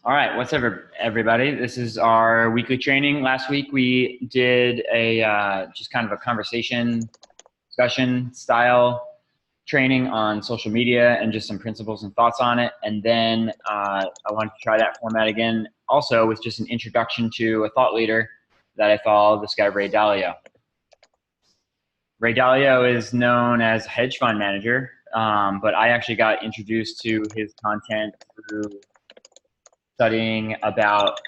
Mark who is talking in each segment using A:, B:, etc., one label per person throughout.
A: All right, what's up, everybody? This is our weekly training. Last week we did a just kind of a conversation discussion style training on social media and just some principles and thoughts on it. And then I wanted to try that format again, also with just an introduction to a thought leader that I follow, this guy Ray Dalio. Ray Dalio is known as a hedge fund manager, but I actually got introduced to his content through studying about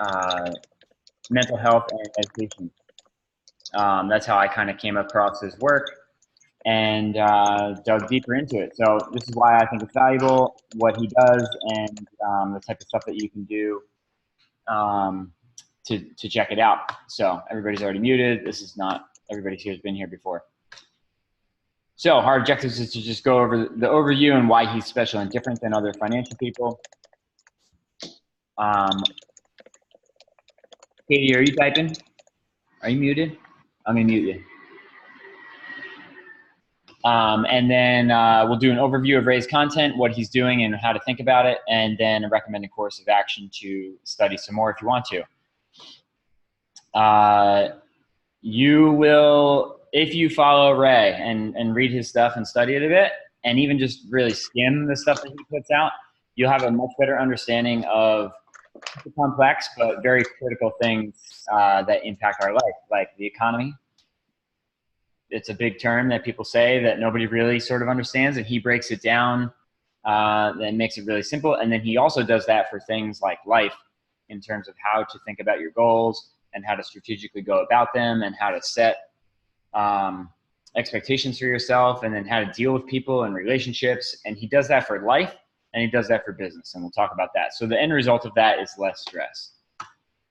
A: mental health and education. That's how I kind of came across his work and dug deeper into it. So this is why I think it's valuable, what he does, and the type of stuff that you can do to check it out. So everybody's already muted. This is not, everybody here has been here before. So our objective is to just go over the overview and why he's special and different than other financial people. Katie, are you typing? Are you muted? I'm gonna mute you. And then we'll do an overview of Ray's content, what he's doing and how to think about it, and then a recommended course of action to study some more if you want to. You will, if you follow Ray and read his stuff and study it a bit, and even just really skim the stuff that he puts out, you'll have a much better understanding of the complex but very critical things that impact our life, like the economy. It's a big term that people say that nobody really sort of understands, and he breaks it down and makes it really simple. And then he also does that for things like life, in terms of how to think about your goals and how to strategically go about them and how to set expectations for yourself, and then how to deal with people and relationships. And he does that for life, and he does that for business, and we'll talk about that. So the end result of that is less stress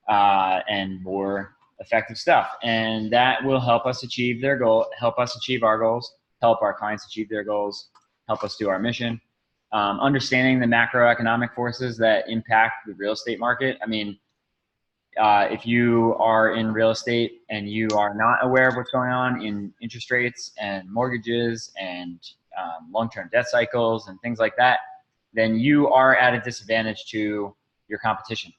A: and more effective stuff, and that will help us achieve their goal, help us achieve our goals, help our clients achieve their goals, help us do our mission. Understanding the macroeconomic forces that impact the real estate market. I mean, if you are in real estate and you are not aware of what's going on in interest rates and mortgages and long-term debt cycles and things like that, then you are at a disadvantage to your competition,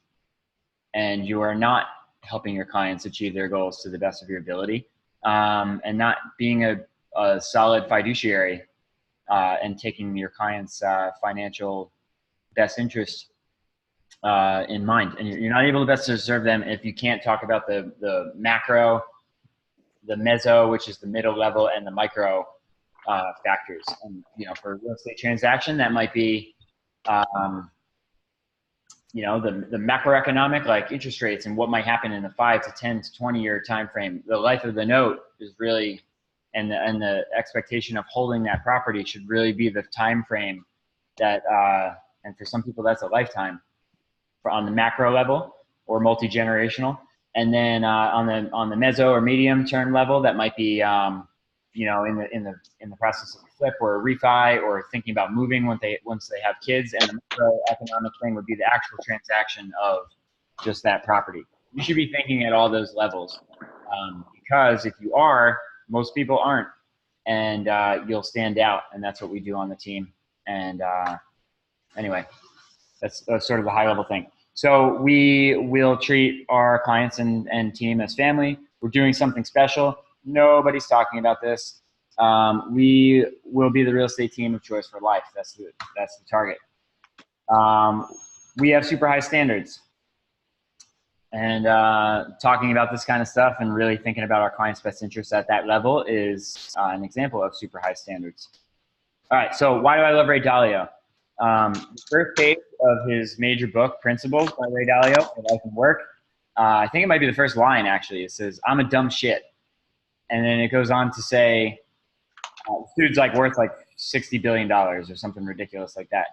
A: and you are not helping your clients achieve their goals to the best of your ability, and not being a solid fiduciary and taking your clients' financial best interest in mind. And you're not able to best serve them if you can't talk about the macro, the meso, which is the middle level, and the micro factors. And for a real estate transaction, that might be the macroeconomic, like interest rates and what might happen in the 5 to 10 to 20 year time frame. The life of the note is really, and the expectation of holding that property should really be the time frame that, and for some people that's a lifetime on the macro level or multi-generational. And then on the meso or medium term level, that might be in the process of a flip or a refi, or thinking about moving once they have kids. And the macroeconomic thing would be the actual transaction of just that property. You should be thinking at all those levels, because if you are, most people aren't, and you'll stand out. And that's what we do on the team. And anyway, that's sort of the high level thing. So we will treat our clients and team as family. We're doing something special. Nobody's talking about this. We will be the real estate team of choice for life. That's the target. We have super high standards, and talking about this kind of stuff and really thinking about our clients' best interests at that level is an example of super high standards. All right, so why do I love Ray Dalio? The first page of his major book, Principles by Ray Dalio, for Life and Work, I think it might be the first line actually. It says, "I'm a dumb shit." And then it goes on to say, this dude's like worth like $60 billion or something ridiculous like that.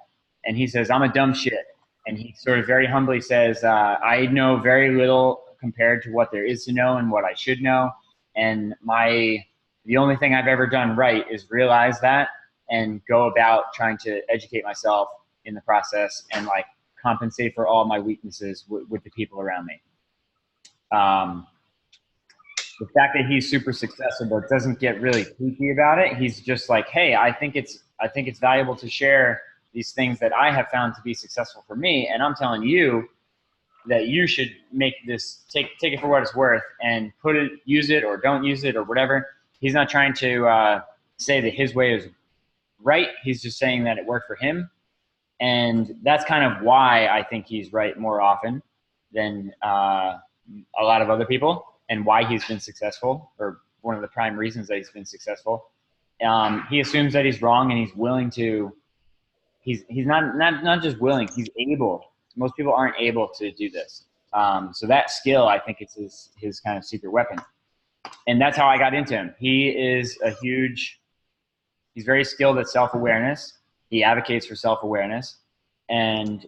A: And he says, "I'm a dumb shit." And he sort of very humbly says, "I know very little compared to what there is to know and what I should know. And the only thing I've ever done right is realize that and go about trying to educate myself in the process and like compensate for all my weaknesses with the people around me." The fact that he's super successful but doesn't get really kooky about it, he's just like, "Hey, I think it's valuable to share these things that I have found to be successful for me, and I'm telling you that you should make this, take it for what it's worth and use it or don't use it or whatever. He's not trying to say that his way is right. He's just saying that it worked for him. And that's kind of why I think he's right more often than a lot of other people, and why he's been successful, or one of the prime reasons that he's been successful. He assumes that he's wrong, and he's willing to, he's not just willing, he's able. Most people aren't able to do this. So that skill, I think it's his kind of secret weapon. And that's how I got into him. He's very skilled at self-awareness. He advocates for self-awareness. And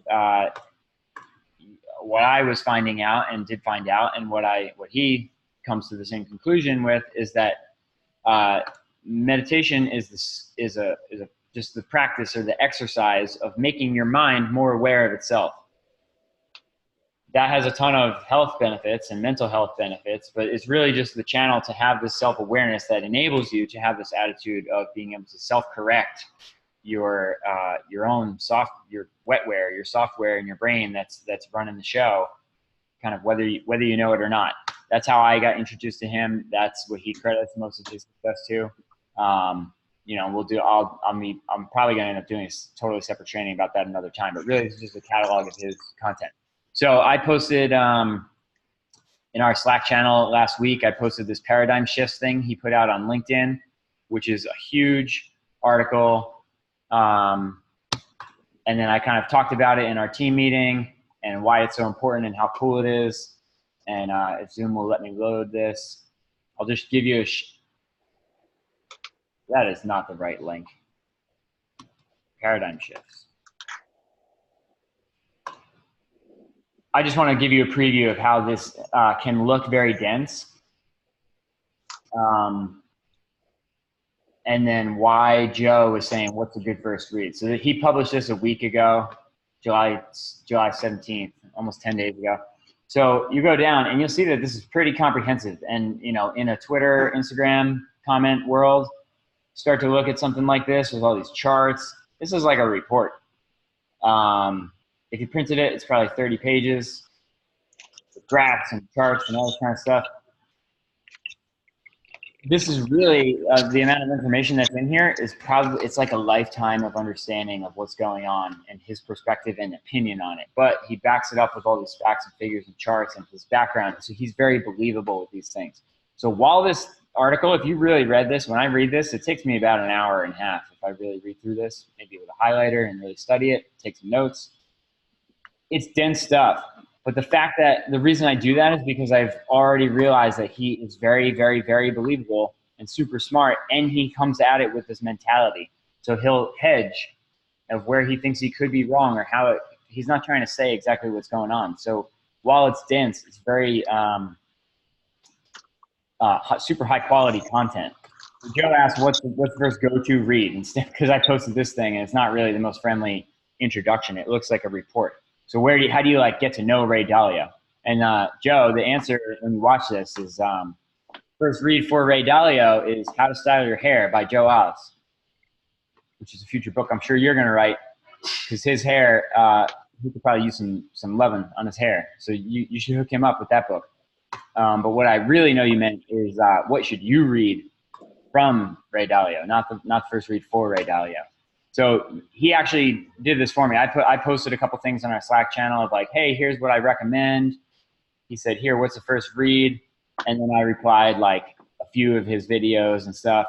A: what I was finding out and did find out, and what he comes to the same conclusion with, is that meditation is just the practice or the exercise of making your mind more aware of itself. That has a ton of health benefits and mental health benefits, but it's really just the channel to have this self-awareness that enables you to have this attitude of being able to self-correct your your wetware, your software in your brain that's running the show, kind of whether you know it or not. That's how I got introduced to him. That's what he credits most of his success to. I'm probably gonna end up doing a totally separate training about that another time, but really it's just a catalog of his content. So I posted in our Slack channel last week, I posted this paradigm shifts thing he put out on LinkedIn, which is a huge article. And then I kind of talked about it in our team meeting and why it's so important and how cool it is. And if Zoom will let me load this, I'll just give you that is not the right link. Paradigm shifts. I just want to give you a preview of how this can look very dense. And then why Joe was saying, what's a good first read? So he published this a week ago, July 17th, almost 10 days ago. So you go down and you'll see that this is pretty comprehensive. And, in a Twitter, Instagram comment world, start to look at something like this with all these charts. This is like a report. If you printed it, it's probably 30 pages with graphs and charts and all this kind of stuff. This is really the amount of information that's in here is probably, it's like a lifetime of understanding of what's going on and his perspective and opinion on it. But he backs it up with all these facts and figures and charts and his background. So he's very believable with these things. So while this article, if you really read this, when I read this, it takes me about an hour and a half. If I really read through this, maybe with a highlighter and really study it, take some notes. It's dense stuff. But the reason I do that is because I've already realized that he is very, very, very believable and super smart, and he comes at it with this mentality. So he'll hedge of where he thinks he could be wrong, or he's not trying to say exactly what's going on. So while it's dense, it's very super high quality content. Joe asked, what's the first go-to read? Instead, because I posted this thing and it's not really the most friendly introduction. It looks like a report. So how do you get to know Ray Dalio? And Joe, the answer when you watch this is first read for Ray Dalio is How to Style Your Hair by Joe Alice, which is a future book I'm sure you're going to write, because his hair, he could probably use some loving on his hair. So you should hook him up with that book. But what I really know you meant is what should you read from Ray Dalio, not the first read for Ray Dalio. So he actually did this for me. I posted a couple things on our Slack channel of hey, here's what I recommend. He said, here, what's the first read? And then I replied a few of his videos and stuff.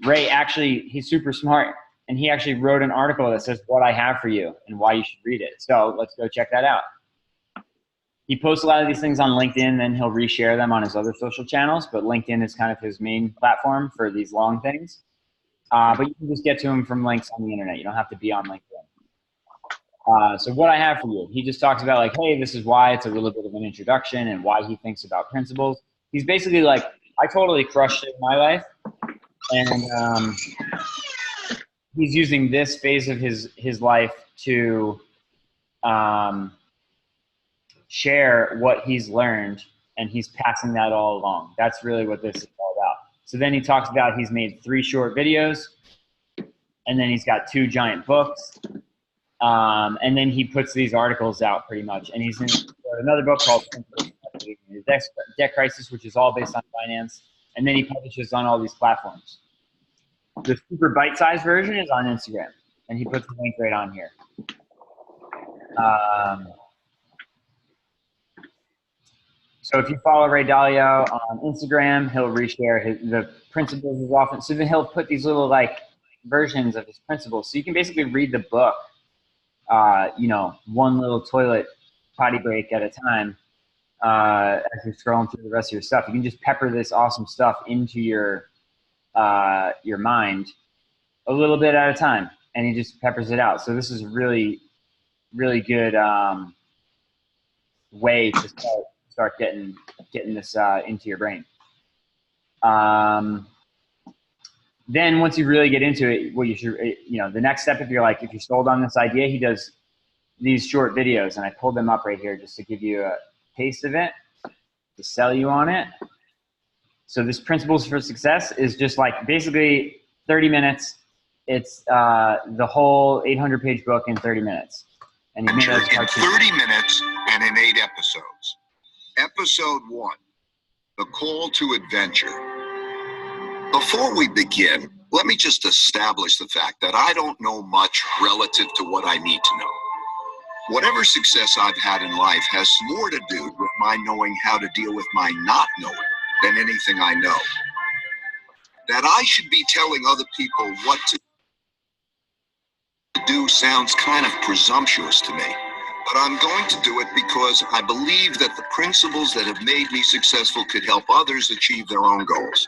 A: Ray he's super smart, and he actually wrote an article that says what I have for you and why you should read it. So let's go check that out. He posts a lot of these things on LinkedIn, then he'll reshare them on his other social channels, but LinkedIn is kind of his main platform for these long things. But you can just get to him from links on the internet. You don't have to be on LinkedIn. So what I have for you, he just talks about hey, this is why. It's a little bit of an introduction and why he thinks about principles. He's basically I totally crushed it in my life. And he's using this phase of his life to share what he's learned, and he's passing that all along. That's really what this is all about. So then he talks about he's made 3 short videos, and then he's got 2 giant books. And then he puts these articles out pretty much. And he's in another book called Debt Crisis, which is all based on finance. And then he publishes on all these platforms. The super bite-sized version is on Instagram. And he puts the link right on here. So if you follow Ray Dalio on Instagram, he'll reshare the principles as often. So then he'll put these little like versions of his principles. So you can basically read the book, you know, one little toilet potty break at a time as you're scrolling through the rest of your stuff. You can just pepper this awesome stuff into your mind a little bit at a time, and he just peppers it out. So this is a really, really good way to start getting this into your brain. Then once you really get into it, what you should, you know, the next step, if you're sold on this idea, he does these short videos, and I pulled them up right here just to give you a taste of it, to sell you on it. So this Principles for Success is just like basically 30 minutes. It's the whole 800-page book in 30 minutes. And he made
B: in 30 minutes and in 8 episodes. Episode 1, The Call to Adventure. Before we begin, let me just establish the fact that I don't know much relative to what I need to know. Whatever success I've had in life has more to do with my knowing how to deal with my not knowing than anything I know. That I should be telling other people what to do sounds kind of presumptuous to me, but I'm going to do it because I believe that the principles that have made me successful could help others achieve their own goals.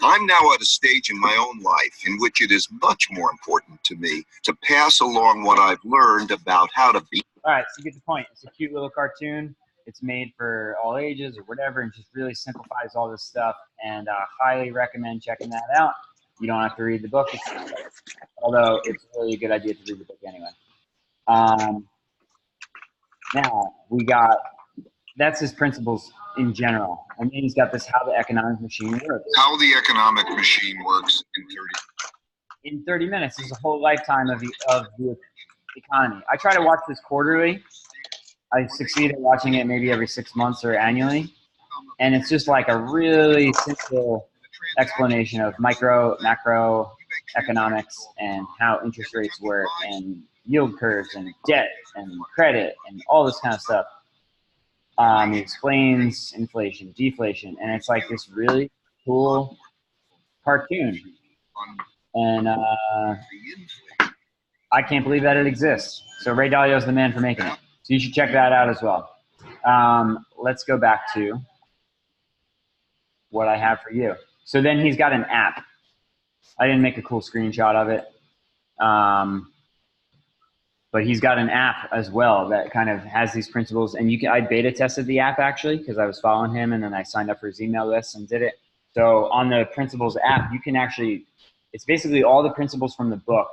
B: I'm now at a stage in my own life in which it is much more important to me to pass along what I've learned about how to be.
A: All right, so you get the point. It's a cute little cartoon. It's made for all ages or whatever, and just really simplifies all this stuff. And highly recommend checking that out. You don't have to read the book, although it's really a good idea to read the book anyway. Now that's his principles in general. And then he's got this How the Economic Machine Works.
B: How the Economic Machine Works
A: in 30 minutes. This is a whole lifetime of the economy. I try to watch this quarterly. I succeed at watching it maybe every 6 months or annually. And it's just like a really simple explanation of micro, macro economics and how interest rates work and yield curves and debt and credit and all this kind of stuff. He explains inflation, deflation, and it's like this really cool cartoon. And I can't believe that it exists. So Ray Dalio is the man for making it. So you should check that out as well. Let's go back to what I have for you. So then he's got an app. I didn't make a cool screenshot of it. But he's got an app as well that kind of has these principles. And I beta tested the app actually because I was following him, and then I signed up for his email list and did it. So on the Principles app, you can actually, it's basically all the principles from the book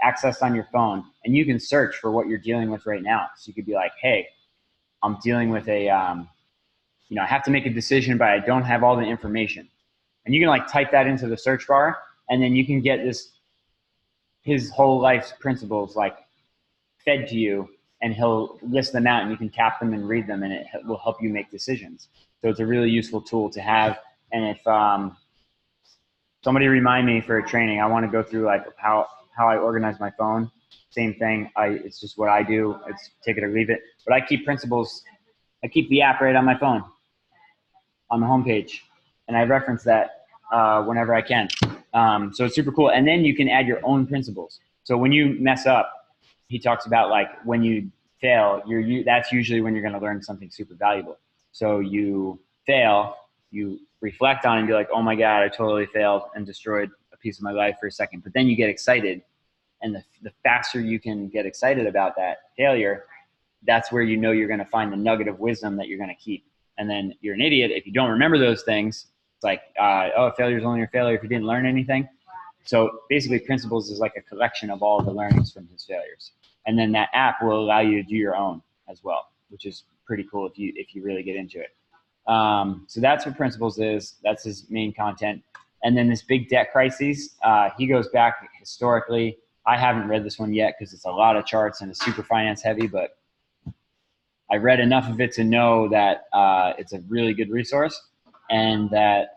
A: accessed on your phone, and you can search for what you're dealing with right now. So you could be like, hey, I'm dealing with a, you know, I have to make a decision, but I don't have all the information. And you can like type that into the search bar, and then you can get his whole life's principles like fed to you, and he'll list them out, and you can tap them and read them, and it will help you make decisions. So it's a really useful tool to have. And if somebody remind me for a training, I want to go through like how I organize my phone. Same thing. It's just what I do. It's take it or leave it. But I keep principles. I keep the app right on my phone on the homepage, and I reference that whenever I can. So it's super cool. And then you can add your own principles. So when you mess up, he talks about like when you fail, that's usually when you're going to learn something super valuable. So you fail, you reflect on it and be like, oh my God, I totally failed and destroyed a piece of my life for a second. But then you get excited, and the faster you can get excited about that failure, that's where you know you're going to find the nugget of wisdom that you're going to keep. And then you're an idiot if you don't remember those things. It's like, oh, failure is only a failure if you didn't learn anything. So basically, Principles is like a collection of all the learnings from his failures. And then that app will allow you to do your own as well, which is pretty cool if you really get into it. So that's what Principles is. That's his main content. And then this big debt crisis, he goes back historically I haven't read this one yet because it's a lot of charts and it's super finance heavy, but I read enough of it to know that it's a really good resource, and that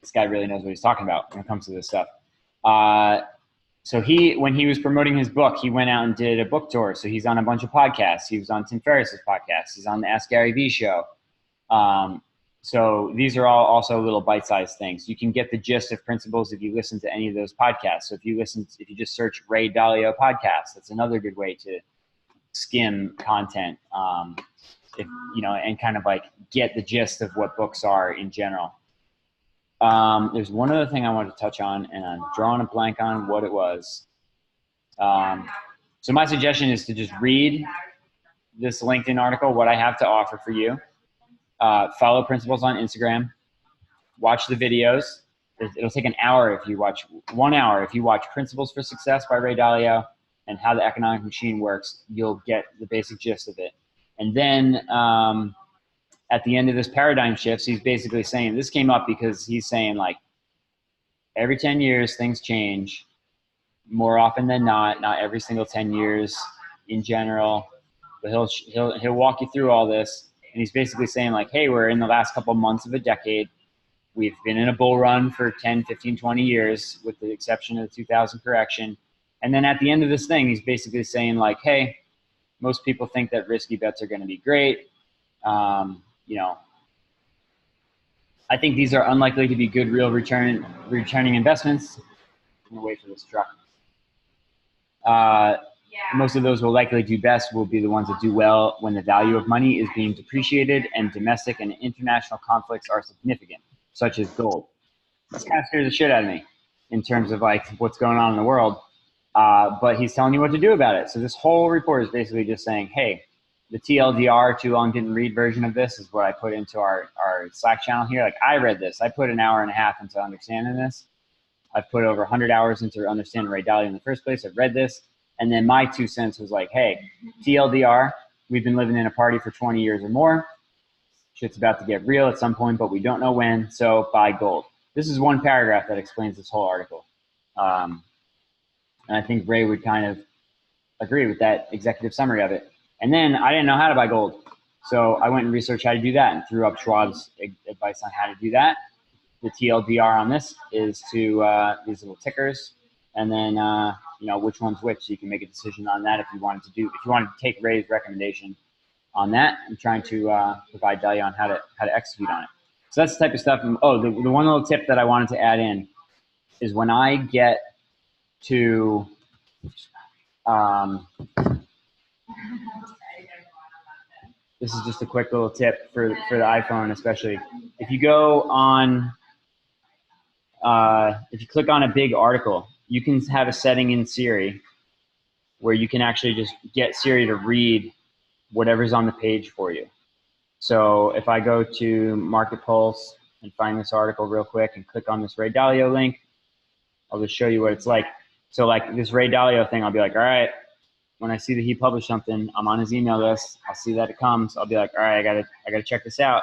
A: this guy really knows what he's talking about when it comes to this stuff. So when he was promoting his book, he went out and did a book tour. So he's on a bunch of podcasts. He was on Tim Ferriss's podcast. He's on the Ask Gary Vee show. So these are all also little bite-sized things. You can get the gist of principles if you listen to any of those podcasts. So if you just search Ray Dalio podcast, that's another good way to skim content, and kind of like get the gist of what books are in general. There's one other thing I wanted to touch on, and I'm drawing a blank on what it was. So my suggestion is to just read this LinkedIn article, what I have to offer for you. Follow Principles on Instagram. Watch the videos. It'll take an hour if you watch 1 hour. If you watch Principles for Success by Ray Dalio and How the Economic Machine Works, you'll get the basic gist of it. And then at the end of this paradigm shifts, he's basically saying, this came up because he's saying, like, every 10 years things change more often than not every single 10 years in general, but he'll walk you through all this. And he's basically saying, like, hey, we're in the last couple months of a decade. We've been in a bull run for 10, 15, 20 years with the exception of the 2000 correction. And then at the end of this thing, he's basically saying, like, hey, most people think that risky bets are going to be great. I think these are unlikely to be good real returning investments. I'm gonna wait for this truck. Most of those will likely do best will be the ones that do well when the value of money is being depreciated and domestic and international conflicts are significant, such as gold. This kind of scares the shit out of me in terms of like what's going on in the world. But he's telling you what to do about it. So this whole report is basically just saying, hey, the TLDR, too long didn't read version of this is what I put into our Slack channel here. Like, I read this. I put an hour and a half into understanding this. I've put over 100 hours into understanding Ray Dalio in the first place. I've read this. And then my 2 cents was like, hey, TLDR, we've been living in a party for 20 years or more. Shit's about to get real at some point, but we don't know when. So buy gold. This is one paragraph that explains this whole article. And I think Ray would kind of agree with that executive summary of it. And then I didn't know how to buy gold. So I went and researched how to do that and threw up Schwab's advice on how to do that. The TLDR on this is to these little tickers, and then which one's which, so you can make a decision on that if you wanted to take Ray's recommendation on that. I'm trying to provide Dalio on how to execute on it. So that's the type of stuff. Oh, the one little tip that I wanted to add in is when I get to this is just a quick little tip for the iPhone, especially if you go on if you click on a big article, you can have a setting in Siri where you can actually just get Siri to read whatever's on the page for you. So if I go to Market Pulse and find this article real quick and click on this Ray Dalio link, I'll just show you what it's like. So like this Ray Dalio thing, I'll be like, all right, when I see that he published something, I'm on his email list. I'll see that it comes. I'll be like, all right, I gotta check this out.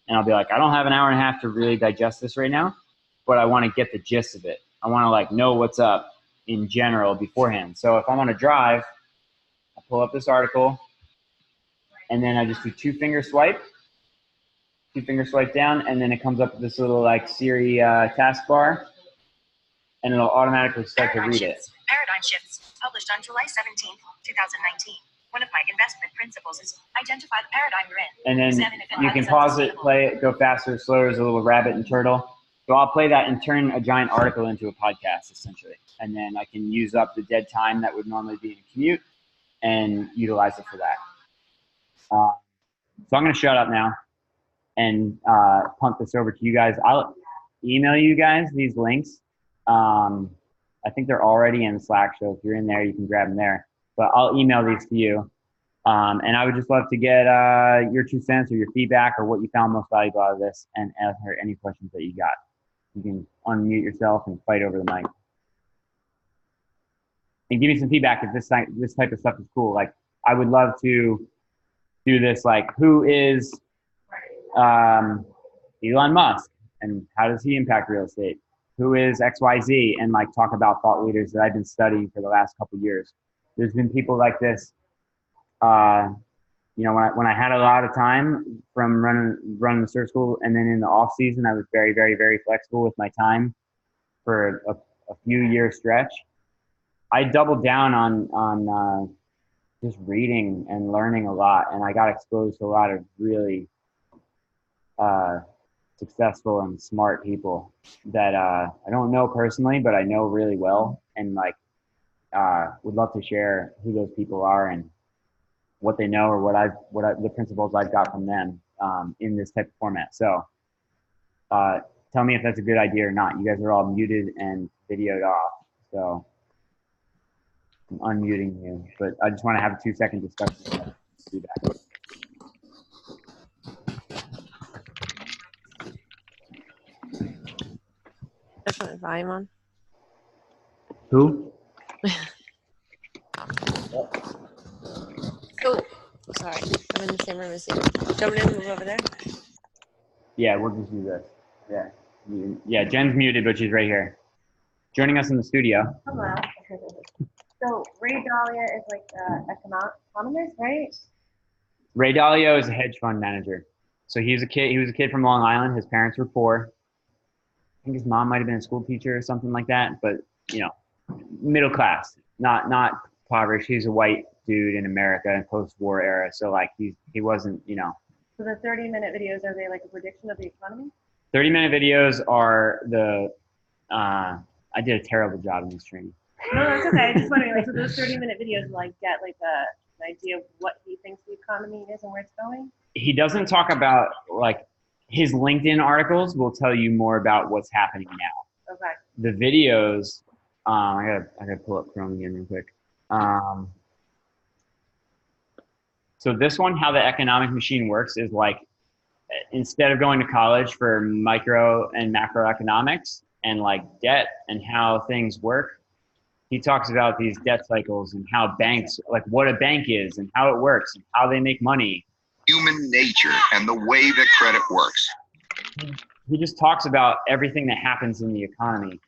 A: And I'll be like, I don't have an hour and a half to really digest this right now, but I want to get the gist of it. I want to like know what's up in general beforehand. So if I'm on a drive, I pull up this article, and then I just do two finger swipe down, and then it comes up with this little like Siri taskbar, and it'll automatically start to read it.
C: Paradigm Shifts, published on July 17th, 2019. One of my investment principles is identify the paradigm you're in.
A: And then you can pause it, play it, go faster, slower. There's a little rabbit and turtle. So I'll play that and turn a giant article into a podcast, essentially. And then I can use up the dead time that would normally be in a commute and utilize it for that. So I'm going to shut up now and punt this over to you guys. I'll email you guys these links. I think they're already in Slack, so if you're in there, you can grab them there. But I'll email these to you. And I would just love to get your 2 cents or your feedback or what you found most valuable out of this, and answer any questions that you got. You can unmute yourself and fight over the mic. And give me some feedback if this type of stuff is cool. Like, I would love to do this, like, who is Elon Musk and how does he impact real estate? who is XYZ, and like talk about thought leaders that I've been studying for the last couple of years. There's been people like this. You know, when I had a lot of time from running the search school, and then in the off season, I was very, very, very flexible with my time for a few year stretch. I doubled down on just reading and learning a lot, and I got exposed to a lot of really successful and smart people that I don't know personally, but I know really well, and like would love to share who those people are and what they know, or the principles I've got from them in this type of format. So tell me if that's a good idea or not. You guys are all muted and videoed off, so I'm unmuting you, but I just want to have a 2-second discussion. Do that.
D: Just put the volume on.
A: Who?
D: Oh, sorry. I'm in the same room as you. Jump in, move over there.
A: Yeah, we'll just do this. Yeah. Yeah, Jen's muted, but she's right here. Joining us in the studio.
C: Hello. So Ray Dalio is like economist, right?
A: Ray Dalio is a hedge fund manager. So he was a kid from Long Island. His parents were poor. I think his mom might have been a school teacher or something like that, but you know, middle class, not impoverished. He's a white dude in America in post-war era. So like he wasn't, you know.
C: So the 30-minute videos, are they like a prediction of the economy?
A: 30-minute videos are I did a terrible job in this training.
C: No, that's okay. I just wondering, like, so those 30-minute videos like get like an idea of what he thinks the economy is and where it's going?
A: He doesn't talk about, like, his LinkedIn articles will tell you more about what's happening now.
C: Okay.
A: The videos, I gotta pull up Chrome again real quick. So this one, how the economic machine works is like, instead of going to college for micro and macroeconomics and like debt and how things work, he talks about these debt cycles and how banks, like what a bank is and how it works and how they make money.
B: Human nature and the way that credit works.
A: He just talks about everything that happens in the economy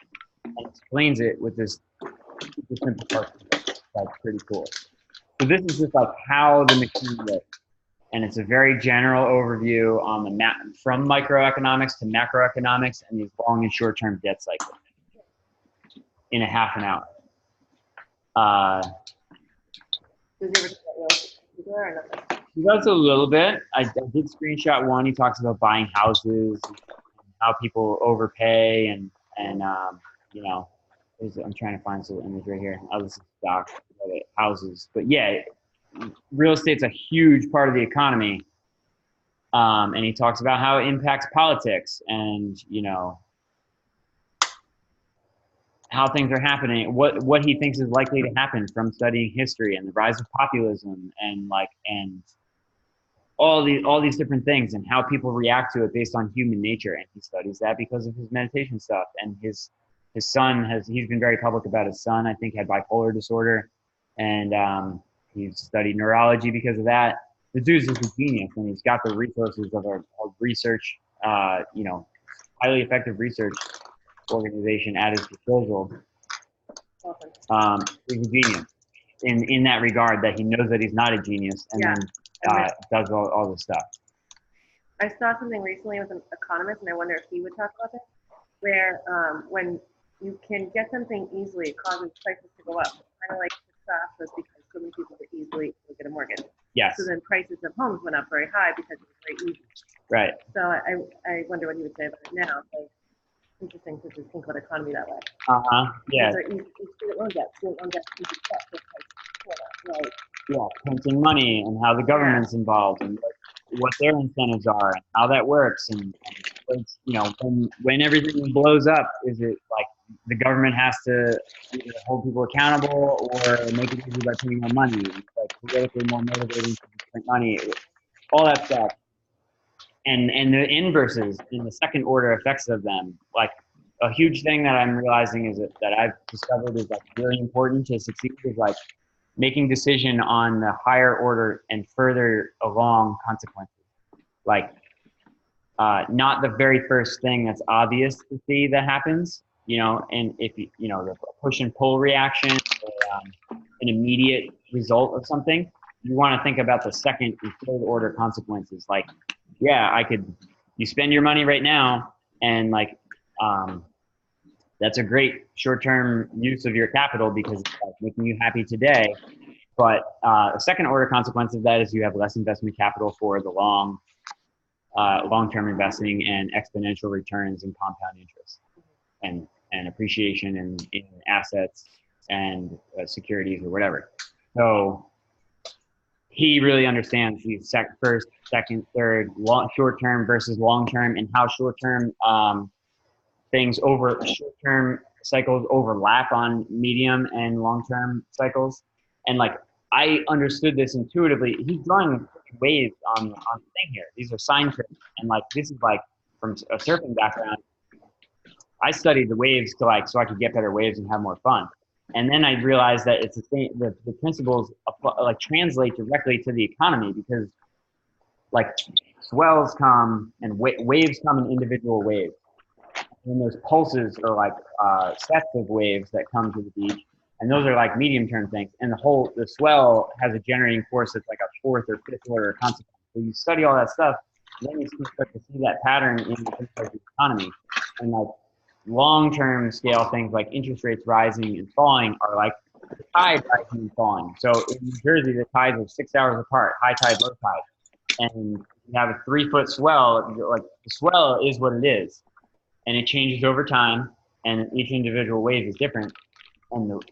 A: and explains it with this super simple part. That's pretty cool. So this is just like how the machine works. And it's a very general overview on the map from microeconomics to macroeconomics and these long and short-term debt cycles in a half an hour.
C: Does he ever talk about real estate or nothing?
A: He does a little bit. I did screenshot one. He talks about buying houses, how people overpay, and you know, I'm trying to find some image right here. Oh, this is stock houses, but yeah, real estate's a huge part of the economy. And he talks about how it impacts politics and, you know, how things are happening, what he thinks is likely to happen from studying history and the rise of populism and all these different things and how people react to it based on human nature. And he studies that because of his meditation stuff. And his son he's been very public about his son, I think, had bipolar disorder. And he's studied neurology because of that. The dude's just a genius, and he's got the resources of a research, you know, highly effective research organization at his disposal. He's a genius in that regard, that he knows that he's not a genius, and then does all this stuff.
C: I saw something recently with an economist, and I wonder if he would talk about this, where when you can get something easily, it causes prices to go up. Kind of like the crash was because so many people could easily get a mortgage.
A: Yes.
C: So then prices of homes went up very high because it was very easy.
A: Right.
C: So I wonder what he would say about it now. Like, interesting to just think about economy that way.
A: Yeah.
C: Student loan debt, easy stuff, just right.
A: Yeah, printing money and how the government's involved and what their incentives are and how that works and you know, when everything blows up, is it like the government has to either hold people accountable or make it easy by printing more money? It's like politically more motivating to print money, all that stuff. And the inverses and the second order effects of them. Like a huge thing that I'm realizing is that I've discovered is like really important to succeed is like making decision on the higher order and further along consequences. Like not the very first thing that's obvious to see that happens, and if the push and pull reaction, an immediate result of something, you want to think about the second and third order consequences. Like, yeah, you spend your money right now, and like, that's a great short-term use of your capital because it's like making you happy today. But a second order consequence of that is you have less investment capital for the long-term investing and exponential returns and compound interest and appreciation in assets and securities or whatever. So he really understands these first, second, third, short-term versus long-term, and how short-term short-term cycles overlap on medium and long-term cycles. And like, I understood this intuitively. He's drawing waves on the thing here. These are sine trips, and like, this is like from a surfing background. I studied the waves so I could get better waves and have more fun. And then I realized that it's the same. The principles like translate directly to the economy, because like swells come and waves come in individual waves. And there's pulses or like sets of waves that come to the beach, and those are like medium-term things. And the swell has a generating force that's like a fourth or fifth order consequence. So you study all that stuff, then you start to see that pattern in the economy. And like long-term scale things like interest rates rising and falling are like the tide rising and falling. So in New Jersey, the tides are 6 hours apart, high tide, low tide, and you have a 3-foot swell. Like, the swell is what it is, and it changes over time, and each individual wave is different, and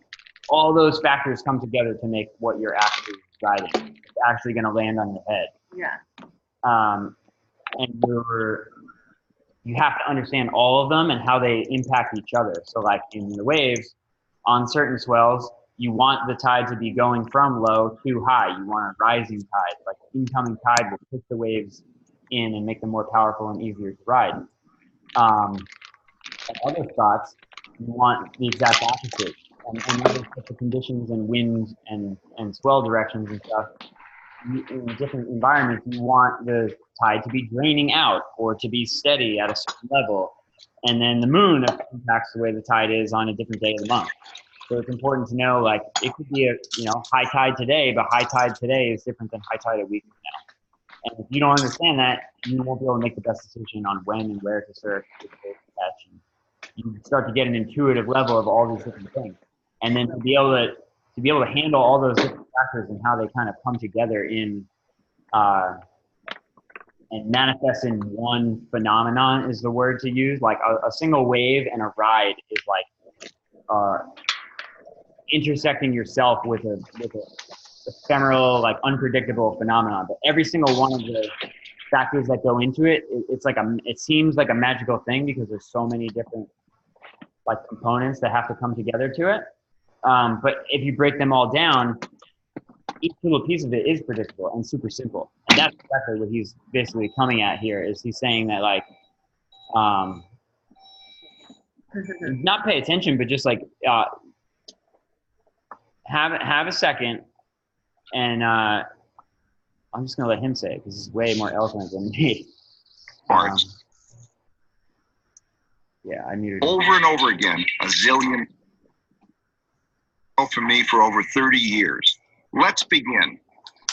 A: all those factors come together to make what you're actually riding. It's actually going to land on your head.
C: Yeah.
A: And you have to understand all of them and how they impact each other. So like in the waves, on certain swells, you want the tide to be going from low to high. You want a rising tide. Like, incoming tide will push the waves in and make them more powerful and easier to ride. At other spots, you want the exact opposite. And other types of conditions and winds and swell directions and stuff, in different environments, you want the tide to be draining out or to be steady at a certain level. And then the moon impacts the way the tide is on a different day of the month. So it's important to know, like, it could be a high tide today, but high tide today is different than high tide a week from now. And if you don't understand that, you won't be able to make the best decision on when and where to surf, to catch. And you start to get an intuitive level of all these different things. And then to be able to handle all those different factors and how they kind of come together in and manifest in one phenomenon is the word to use. Like a single wave and a ride is like intersecting yourself with a ephemeral, like unpredictable phenomenon. But every single one of the factors that go into it, it seems like a magical thing because there's so many different like components that have to come together to it. But if you break them all down, each little piece of it is predictable and super simple. And that's exactly what he's basically coming at here, is he's saying that like, not pay attention, but just like have a second, and I'm just gonna let him say it because he's way more eloquent than me. Yeah, I muted him.
B: Over and over again, a zillion. For me for over 30 years. Let's begin.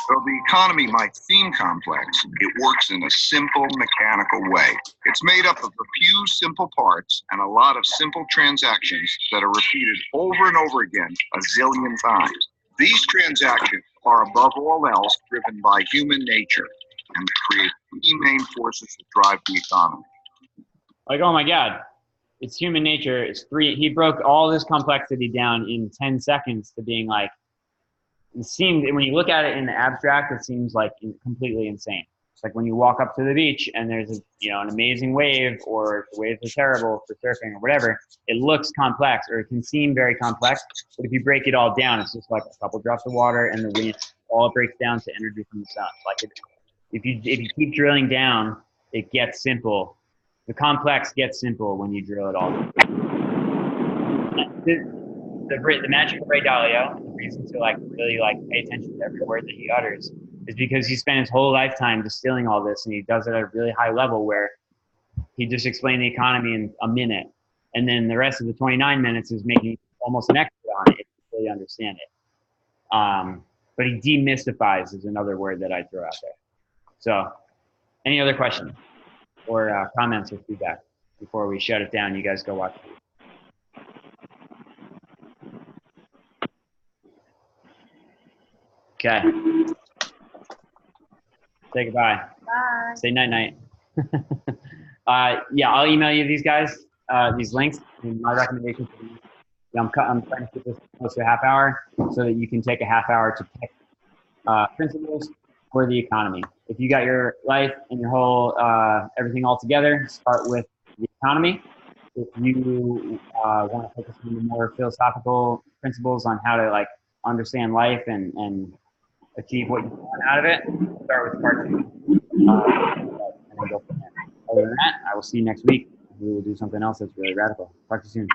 B: Though the economy might seem complex, it works in a simple mechanical way. It's made up of a few simple parts and a lot of simple transactions that are repeated over and over again a zillion times. These transactions are above all else driven by human nature and create 3 main forces that drive the economy.
A: Like, oh my God, it's human nature. It's 3. He broke all this complexity down in 10 seconds to being like, it seemed, when you look at it in the abstract, it seems like completely insane. It's like when you walk up to the beach and there's an amazing wave, or the waves are terrible for surfing or whatever, it looks complex, or it can seem very complex. But if you break it all down, it's just like a couple drops of water and the wind. All it breaks down to energy from the sun. Like if you keep drilling down, it gets simple. The complex gets simple when you drill it all. The magic of Ray Dalio, the reason to really pay attention to every word that he utters, is because he spent his whole lifetime distilling all this, and he does it at a really high level where he just explained the economy in a minute. And then the rest of the 29 minutes is making almost an expert on it if you really understand it. But he demystifies is another word that I throw out there. So any other questions or comments or feedback before we shut it down? You guys go watch it. Okay. Say goodbye.
C: Bye.
A: Say night-night. Yeah, I'll email you these guys, these links. And my recommendation for you, I'm trying to keep this close to a half hour so that you can take a half hour to pick principles for the economy. If you got your life and your whole everything all together, start with the economy. If you want to focus on the more philosophical principles on how to like understand life and achieve what you want out of it, start with part 2. And then go from there. Other than that, I will see you next week. We will do something else that's really radical. Talk to you soon.